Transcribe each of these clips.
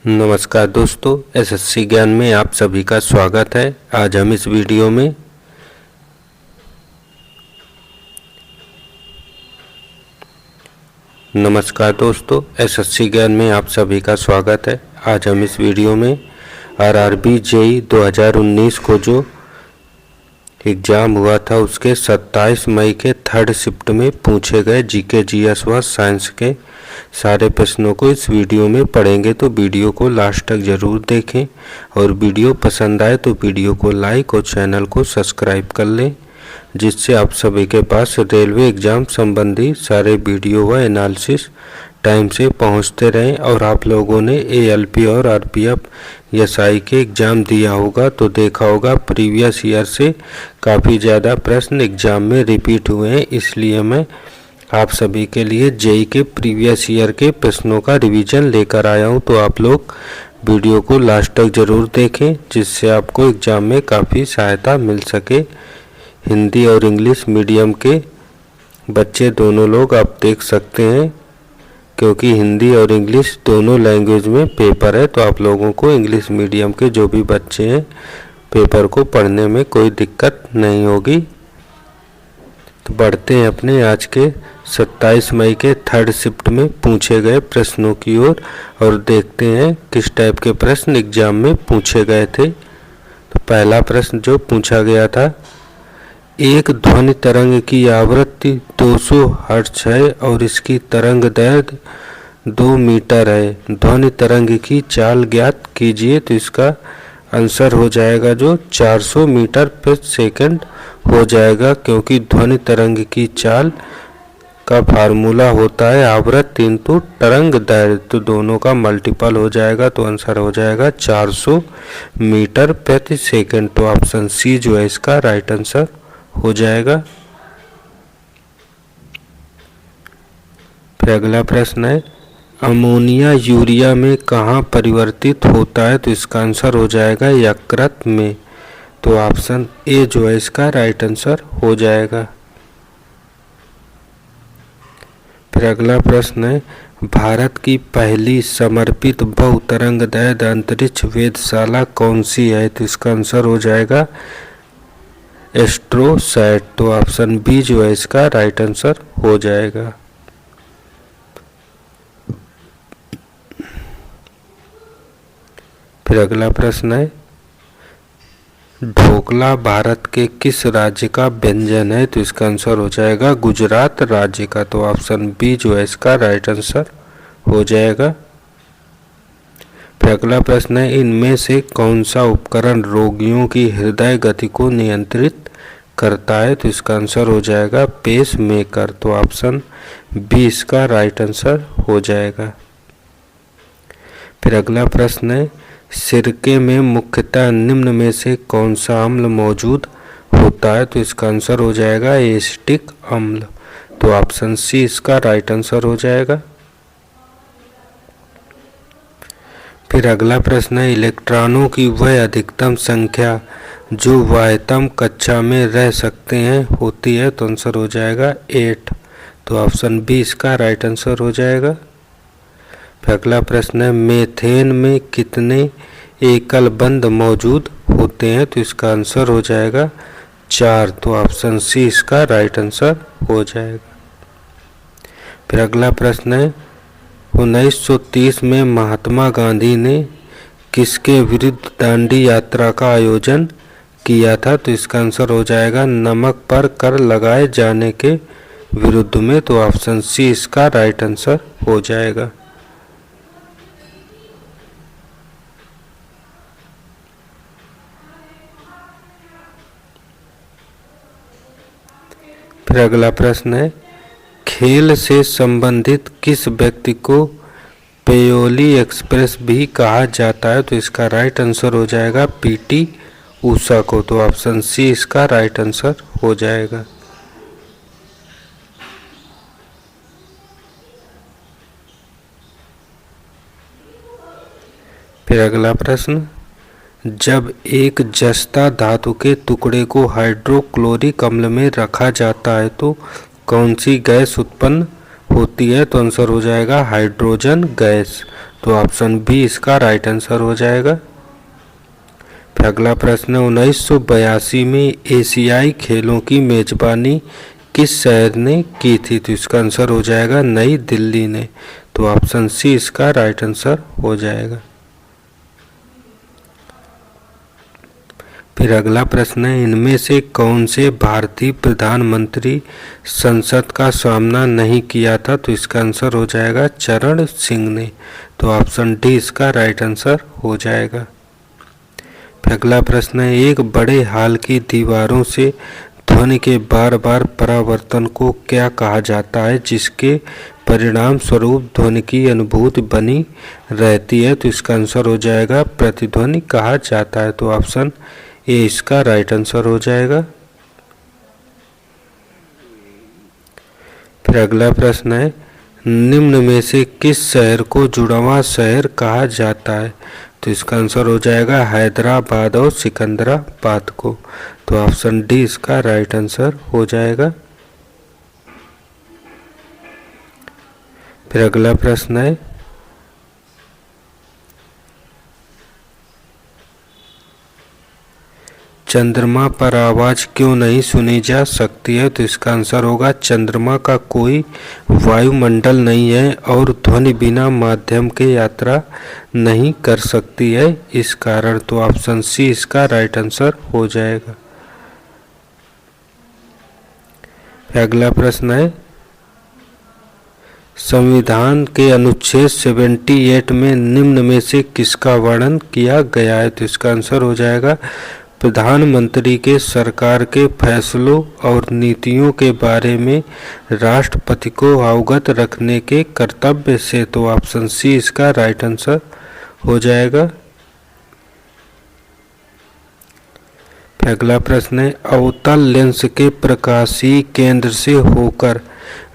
नमस्कार दोस्तों, एसएससी ज्ञान में आप सभी का स्वागत है। आज हम इस वीडियो में एसएससी ज्ञान में आप सभी का स्वागत है। आज हम इस वीडियो में आरआरबी जेईई 2019 को जो एग्ज़ाम हुआ था उसके 27 मई के थर्ड शिफ्ट में पूछे गए जीके जीएस व साइंस के सारे प्रश्नों को इस वीडियो में पढ़ेंगे। तो वीडियो को लास्ट तक ज़रूर देखें और वीडियो पसंद आए तो वीडियो को लाइक और चैनल को सब्सक्राइब कर लें, जिससे आप सभी के पास रेलवे एग्ज़ाम संबंधी सारे वीडियो व एनालिसिस टाइम से पहुंचते रहें। और आप लोगों ने एएलपी और आरपीएफ एसआई के एग्ज़ाम दिया होगा तो देखा होगा प्रीवियस ईयर से काफ़ी ज़्यादा प्रश्न एग्ज़ाम में रिपीट हुए हैं, इसलिए मैं आप सभी के लिए जेईई के प्रीवियस ईयर के प्रश्नों का रिवीजन लेकर आया हूं। तो आप लोग वीडियो को लास्ट तक ज़रूर देखें, जिससे आपको एग्ज़ाम में काफ़ी सहायता मिल सके। हिंदी और इंग्लिश मीडियम के बच्चे दोनों लोग आप देख सकते हैं, क्योंकि हिंदी और इंग्लिश दोनों लैंग्वेज में पेपर है, तो आप लोगों को इंग्लिश मीडियम के जो भी बच्चे हैं पेपर को पढ़ने में कोई दिक्कत नहीं होगी। तो बढ़ते हैं अपने आज के 27 मई के थर्ड शिफ्ट में पूछे गए प्रश्नों की ओर और देखते हैं किस टाइप के प्रश्न एग्जाम में पूछे गए थे। तो पहला प्रश्न जो पूछा गया था, एक ध्वनि तरंग की आवृत्ति 200 हर्ट्ज है और इसकी तरंग दैर्घ्य 2 मीटर है। ध्वनि तरंग की चाल ज्ञात कीजिए। तो इसका आंसर हो जाएगा जो 400 मीटर प्रति सेकंड हो जाएगा, क्योंकि ध्वनि तरंग की चाल का फार्मूला होता है आवृत्ति इंटू तरंग दैर्घ्य, तो दोनों का मल्टीपल हो जाएगा। तो आंसर हो जाएगा 400 मीटर प्रति सेकंड। तो ऑप्शन सी जो है इसका राइट आंसर हो जाएगा। फिर अगला प्रश्न है, अमोनिया यूरिया में कहाँ परिवर्तित होता है। तो इसका आंसर हो जाएगा यकृत में। तो ऑप्शन ए जो है इसका राइट आंसर हो जाएगा। फिर अगला प्रश्न है, भारत की पहली समर्पित बहुतरंगदैर्घ्य अंतरिक्ष वेधशाला कौन सी है। तो इसका आंसर हो जाएगा एस्ट्रोसैट। तो ऑप्शन बी जो है इसका राइट आंसर हो जाएगा। फिर अगला प्रश्न है, ढोकला भारत के किस राज्य का व्यंजन है। तो इसका आंसर हो जाएगा गुजरात राज्य का। तो ऑप्शन बी जो है इसका राइट आंसर हो जाएगा। फिर अगला प्रश्न है, इनमें से कौन सा उपकरण रोगियों की हृदय गति को नियंत्रित करता है। तो इसका आंसर हो जाएगा पेस मेकर। तो ऑप्शन बी इसका राइट आंसर हो जाएगा। फिर अगला प्रश्न है, सिरके में मुख्यतः निम्न में से कौन सा अम्ल मौजूद होता है। तो इसका आंसर हो जाएगा एसिटिक अम्ल। तो ऑप्शन सी इसका राइट आंसर हो जाएगा। फिर अगला प्रश्न है, इलेक्ट्रॉनों की वह अधिकतम संख्या जो बाह्यतम कक्षा में रह सकते हैं होती है। तो आंसर हो जाएगा 8। तो ऑप्शन बी इसका राइट आंसर हो जाएगा। फिर अगला प्रश्न है, मीथेन में कितने एकल बंध मौजूद होते हैं। तो इसका आंसर हो जाएगा 4। तो ऑप्शन सी इसका राइट आंसर हो जाएगा। फिर अगला प्रश्न है, 1930 में महात्मा गांधी ने किसके विरुद्ध दांडी यात्रा का आयोजन किया था। तो इसका आंसर हो जाएगा नमक पर कर लगाए जाने के विरुद्ध में। तो ऑप्शन सी इसका राइट आंसर हो जाएगा। फिर अगला प्रश्न है, खेल से संबंधित किस व्यक्ति को पेयोली एक्सप्रेस भी कहा जाता है। तो इसका राइट आंसर हो जाएगा पीटी ऊषा को। तो ऑप्शन सी इसका राइट आंसर हो जाएगा। फिर अगला प्रश्न, जब एक जस्ता धातु के टुकड़े को हाइड्रोक्लोरिक अम्ल में रखा जाता है तो कौन सी गैस उत्पन्न होती है। तो आंसर हो जाएगा हाइड्रोजन गैस। तो ऑप्शन बी इसका राइट आंसर हो जाएगा। फिर अगला प्रश्न है 1982 में एशियाई खेलों की मेजबानी किस शहर ने की थी? तो इसका आंसर हो जाएगा नई दिल्ली ने। तो ऑप्शन सी इसका राइट आंसर हो जाएगा। फिर अगला प्रश्न है इनमें से कौन से भारतीय प्रधानमंत्री संसद का सामना नहीं किया था? तो इसका आंसर हो जाएगा चरण सिंह ने। तो ऑप्शन डी इसका राइट आंसर हो जाएगा। फिर अगला प्रश्न है एक बड़े हॉल की दीवारों से ध्वनि के बार बार परावर्तन को क्या कहा जाता है जिसके परिणाम स्वरूप ध्वनि की अनुभूति बनी रहती है? तो इसका आंसर हो जाएगा प्रतिध्वनि कहा जाता है। तो ऑप्शन ए इसका राइट आंसर हो जाएगा। फिर अगला प्रश्न है निम्न में से किस शहर को जुड़वां शहर कहा जाता है? तो इसका आंसर हो जाएगा हैदराबाद और सिकंदराबाद को। तो ऑप्शन डी इसका राइट आंसर हो जाएगा। फिर अगला प्रश्न है चंद्रमा पर आवाज क्यों नहीं सुनी जा सकती है? तो इसका आंसर होगा चंद्रमा का कोई वायुमंडल नहीं है और ध्वनि बिना माध्यम के यात्रा नहीं कर सकती है इस कारण। तो ऑप्शन सी इसका राइट आंसर हो जाएगा। अगला प्रश्न है संविधान के अनुच्छेद 78 में निम्न में से किसका वर्णन किया गया है? तो इसका आंसर हो जाएगा प्रधानमंत्री के सरकार के फैसलों और नीतियों के बारे में राष्ट्रपति को अवगत रखने के कर्तव्य से। तो ऑप्शन सी इसका राइट आंसर हो जाएगा। अगला प्रश्न है अवतल लेंस के प्रकाशीय केंद्र से होकर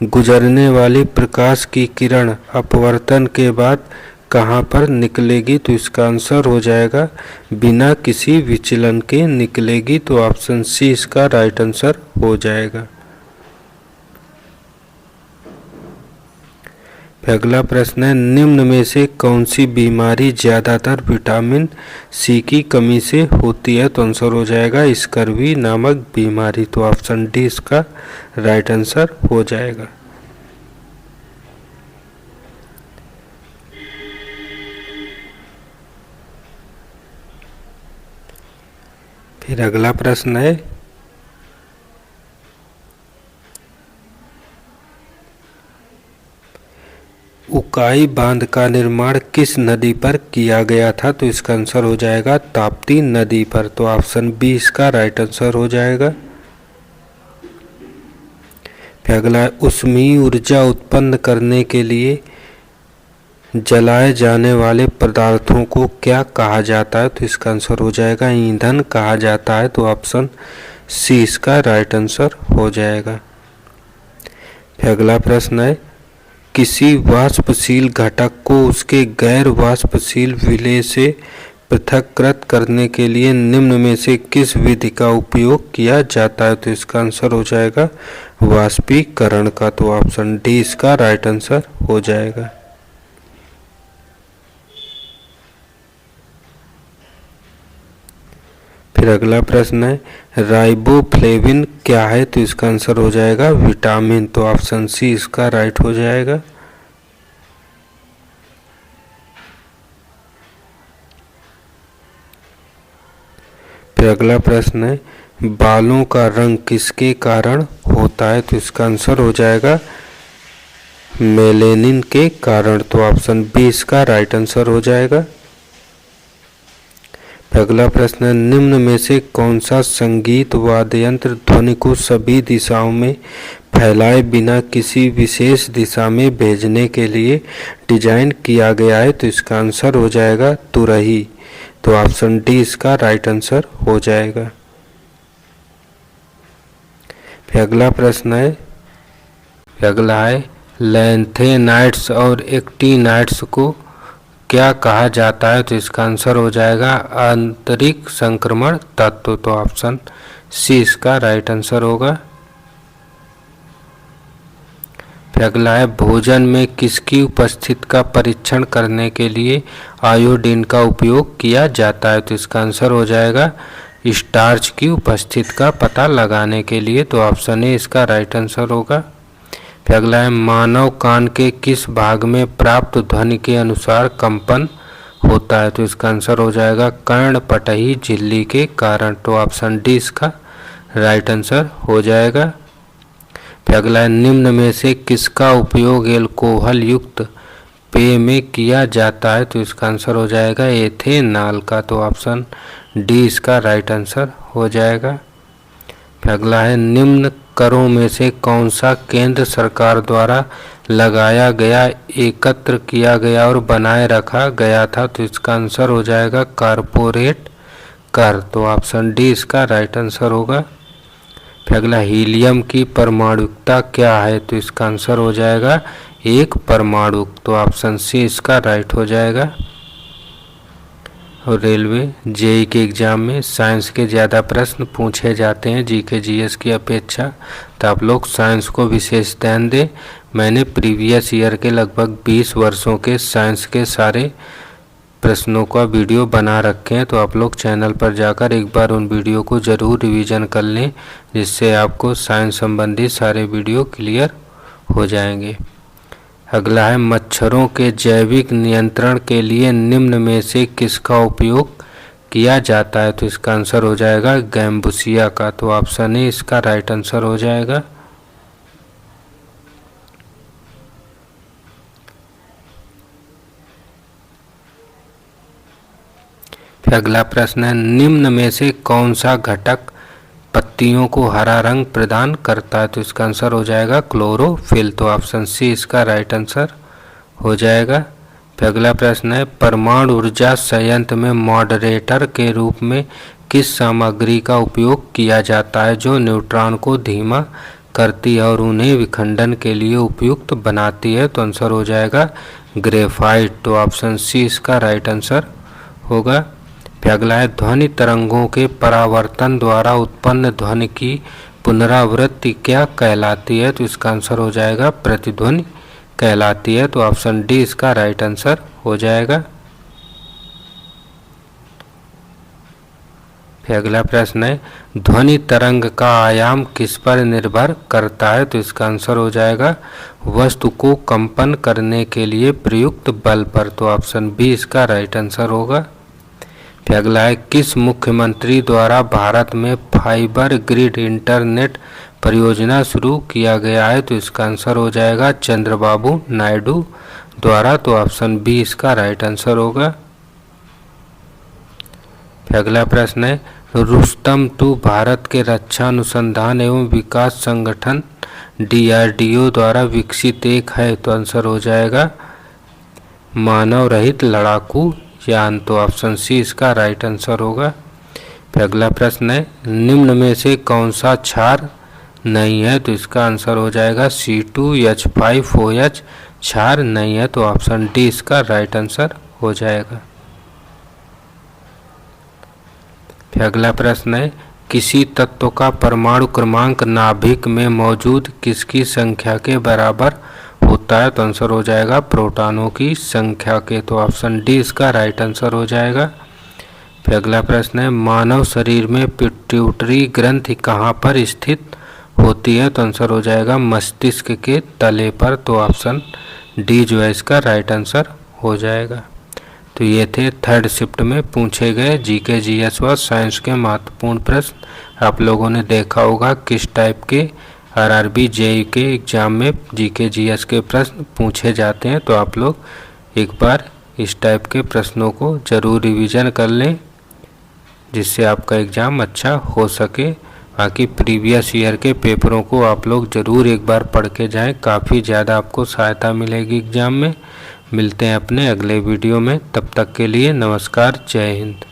गुजरने वाली प्रकाश की किरण अपवर्तन के बाद कहाँ पर निकलेगी? तो इसका आंसर हो जाएगा बिना किसी विचलन के निकलेगी। तो ऑप्शन सी इसका राइट आंसर हो जाएगा। अगला प्रश्न है निम्न में से कौन सी बीमारी ज्यादातर विटामिन सी की कमी से होती है? तो आंसर हो जाएगा स्कर्वी नामक बीमारी। तो ऑप्शन डी इसका राइट आंसर हो जाएगा। फिर अगला प्रश्न है उकाई बांध का निर्माण किस नदी पर किया गया था? तो इसका आंसर हो जाएगा ताप्ती नदी पर। तो ऑप्शन बी इसका राइट आंसर हो जाएगा। फिर अगला ऊष्मीय ऊर्जा उत्पन्न करने के लिए जलाए जाने वाले पदार्थों को क्या कहा जाता है? तो इसका आंसर हो जाएगा ईंधन कहा जाता है। तो ऑप्शन सी इसका राइट आंसर हो जाएगा। फिर अगला प्रश्न है किसी वाष्पशील घटक को उसके गैर वाष्पशील विलय से पृथक्कृत करने के लिए निम्न में से किस विधि का उपयोग किया जाता है? तो इसका आंसर हो जाएगा वाष्पीकरण का। तो ऑप्शन डी इसका राइट आंसर हो जाएगा। फिर अगला प्रश्न है राइबोफ्लेविन क्या है? तो इसका आंसर हो जाएगा विटामिन। तो ऑप्शन सी इसका राइट हो जाएगा। फिर अगला प्रश्न है बालों का रंग किसके कारण होता है? तो इसका आंसर हो जाएगा मेलेनिन के कारण। तो ऑप्शन बी इसका राइट आंसर हो जाएगा। अगला प्रश्न है निम्न में से कौन सा संगीत वाद्य यंत्र ध्वनि को सभी दिशाओं में फैलाए बिना किसी विशेष दिशा में भेजने के लिए डिजाइन किया गया है? तो इसका आंसर हो जाएगा तुरही। तो ऑप्शन डी इसका राइट आंसर हो जाएगा। फिर अगला प्रश्न है अगला है लैंथेनाइड्स और एक्टिनाइड्स को क्या कहा जाता है? तो इसका आंसर हो जाएगा आंतरिक संक्रमण तत्व। तो ऑप्शन सी इसका राइट आंसर होगा। फिर अगला है भोजन में किसकी उपस्थिति का परीक्षण करने के लिए आयोडीन का उपयोग किया जाता है? तो इसका आंसर हो जाएगा स्टार्च की उपस्थिति का पता लगाने के लिए। तो ऑप्शन ए इसका राइट आंसर होगा। फिर अगला है मानव कान के किस भाग में प्राप्त ध्वनि के अनुसार कंपन होता है? तो इसका आंसर हो जाएगा कर्णपटही झिल्ली के कारण। तो ऑप्शन डी इसका राइट आंसर हो जाएगा। फिर अगला है निम्न में से किसका उपयोग एल्कोहल युक्त पेय में किया जाता है? तो इसका आंसर हो जाएगा एथेनॉल का। तो ऑप्शन डी इसका राइट आंसर हो जाएगा। फिर अगला है निम्न करों में से कौन सा केंद्र सरकार द्वारा लगाया गया, एकत्र किया गया और बनाए रखा गया था? तो इसका आंसर हो जाएगा कॉरपोरेट कर। तो ऑप्शन डी इसका राइट आंसर होगा। फिर अगला हीलियम की परमाणुकता क्या है? तो इसका आंसर हो जाएगा एक परमाणु। तो ऑप्शन सी इसका राइट हो जाएगा। और रेलवे जेई के एग्ज़ाम में साइंस के ज़्यादा प्रश्न पूछे जाते हैं जीके जीएस की अपेक्षा, तो आप लोग साइंस को विशेष ध्यान दें। मैंने प्रीवियस ईयर के लगभग 20 वर्षों के साइंस के सारे प्रश्नों का वीडियो बना रखे हैं, तो आप लोग चैनल पर जाकर एक बार उन वीडियो को ज़रूर रिवीजन कर लें, जिससे आपको साइंस संबंधी सारे वीडियो क्लियर हो जाएंगे। अगला है मच्छरों के जैविक नियंत्रण के लिए निम्न में से किसका उपयोग किया जाता है? तो इसका आंसर हो जाएगा गैम्बुसिया का। तो ऑप्शन ए इसका राइट आंसर हो जाएगा। फिर अगला प्रश्न है निम्न में से कौन सा घटक पत्तियों को हरा रंग प्रदान करता है? तो इसका आंसर हो जाएगा क्लोरोफिल। तो ऑप्शन सी इसका राइट आंसर हो जाएगा। फिर अगला प्रश्न है परमाणु ऊर्जा संयंत्र में मॉडरेटर के रूप में किस सामग्री का उपयोग किया जाता है जो न्यूट्रॉन को धीमा करती है और उन्हें विखंडन के लिए उपयुक्त बनाती है? तो आंसर हो जाएगा ग्रेफाइट। तो ऑप्शन सी इसका राइट आंसर होगा। फिर अगला है ध्वनि तरंगों के परावर्तन द्वारा उत्पन्न ध्वनि की पुनरावृत्ति क्या कहलाती है? तो इसका आंसर हो जाएगा प्रतिध्वनि कहलाती है। तो ऑप्शन डी इसका राइट आंसर हो जाएगा। फिर अगला प्रश्न है ध्वनि तरंग का आयाम किस पर निर्भर करता है? तो इसका आंसर हो जाएगा वस्तु को कंपन करने के लिए प्रयुक्त बल पर। तो ऑप्शन बी इसका राइट आंसर होगा। फिर अगला है किस मुख्यमंत्री द्वारा भारत में फाइबर ग्रिड इंटरनेट परियोजना शुरू किया गया है? तो इसका आंसर हो जाएगा चंद्रबाबू नायडू द्वारा। तो ऑप्शन बी इसका राइट आंसर होगा। फिर अगला प्रश्न है रुस्तम 2 भारत के रक्षा अनुसंधान एवं विकास संगठन DRDO द्वारा विकसित एक है। तो आंसर हो जाएगा मानव रहित लड़ाकू यान। तो ऑप्शन सी इसका राइट आंसर होगा। फिर अगला प्रश्न है निम्न में से कौन सा क्षार नहीं है? तो इसका आंसर हो जाएगा C2H5OH क्षार नहीं है। तो ऑप्शन डी इसका राइट आंसर हो जाएगा। फिर अगला प्रश्न है किसी तत्व का परमाणु क्रमांक नाभिक में मौजूद किसकी संख्या के बराबर होता है? तो आंसर हो जाएगा प्रोटॉनों की संख्या के। तो ऑप्शन डी इसका राइट आंसर हो जाएगा। फिर अगला प्रश्न है मानव शरीर में पिट्यूटरी ग्रंथि कहाँ पर स्थित होती है? तो आंसर हो जाएगा मस्तिष्क के तले पर। तो ऑप्शन डी जो है इसका राइट आंसर हो जाएगा। तो ये थे थर्ड शिफ्ट में पूछे गए जीके जीएस व साइंस के महत्वपूर्ण प्रश्न। आप लोगों ने देखा होगा किस टाइप के आरआरबी जेई के एग्ज़ाम में जीके जीएस के प्रश्न पूछे जाते हैं। तो आप लोग एक बार इस टाइप के प्रश्नों को ज़रूर रिवीजन कर लें, जिससे आपका एग्ज़ाम अच्छा हो सके। बाकी प्रीवियस ईयर के पेपरों को आप लोग ज़रूर एक बार पढ़ के जाएं, काफ़ी ज़्यादा आपको सहायता मिलेगी एग्ज़ाम में। मिलते हैं अपने अगले वीडियो में, तब तक के लिए नमस्कार, जय हिंद।